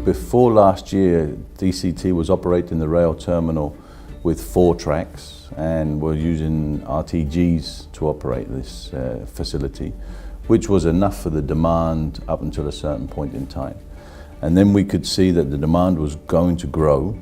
Before last year, DCT was operating the rail terminal with 4 tracks, and we're using RTGs to operate this facility, which was enough for the demand up until a certain point in time. And then we could see that the demand was going to grow,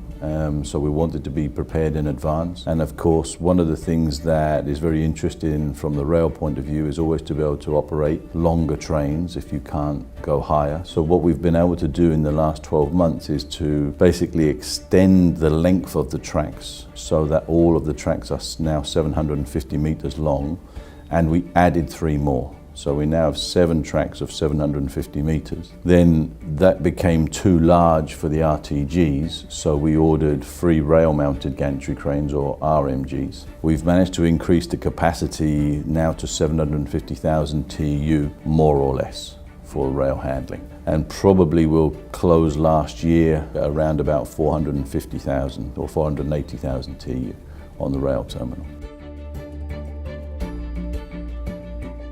so we wanted to be prepared in advance. And of course, one of the things that is very interesting from the rail point of view is always to be able to operate longer trains if you can't go higher. So what we've been able to do in the last 12 months is to basically extend the length of the tracks so that all of the tracks are now 750 meters long, and we added 3 more. So we now have 7 tracks of 750 meters. Then that became too large for the RTGs, so we ordered 3 rail-mounted gantry cranes, or RMGs. We've managed to increase the capacity now to 750,000 TEU, more or less, for rail handling. And probably will close last year at around about 450,000 or 480,000 TEU on the rail terminal.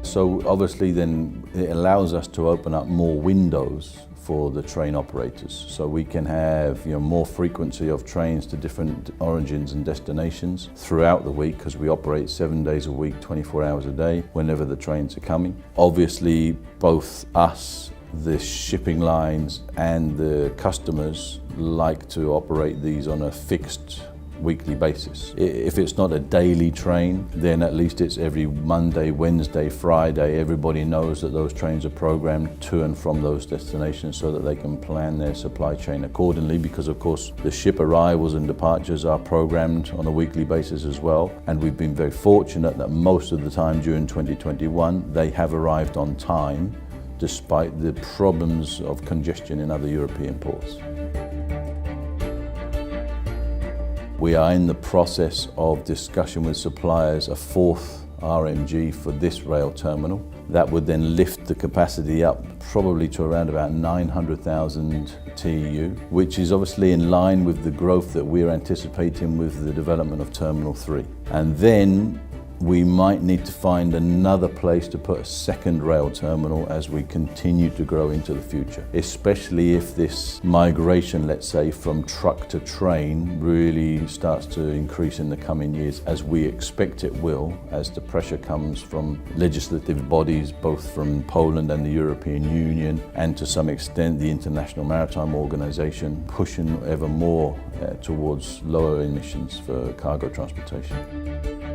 So obviously then it allows us to open up more windows for the train operators. So we can have more frequency of trains to different origins and destinations throughout the week, because we operate 7 days a week, 24 hours a day, whenever the trains are coming. Obviously both us, the shipping lines and the customers like to operate these on a fixed weekly basis. If it's not a daily train, then at least it's every Monday, Wednesday, Friday. Everybody knows that those trains are programmed to and from those destinations so that they can plan their supply chain accordingly, because of course the ship arrivals and departures are programmed on a weekly basis as well. And we've been very fortunate that most of the time during 2021 they have arrived on time, despite the problems of congestion in other European ports. We are in the process of discussion with suppliers, a 4th RMG for this rail terminal. That would then lift the capacity up probably to around about 900,000 TEU, which is obviously in line with the growth that we're anticipating with the development of Terminal 3. And then we might need to find another place to put a 2nd rail terminal as we continue to grow into the future, especially if this migration, let's say, from truck to train really starts to increase in the coming years, as we expect it will, as the pressure comes from legislative bodies, both from Poland and the European Union, and to some extent the International Maritime Organization, pushing ever more towards lower emissions for cargo transportation.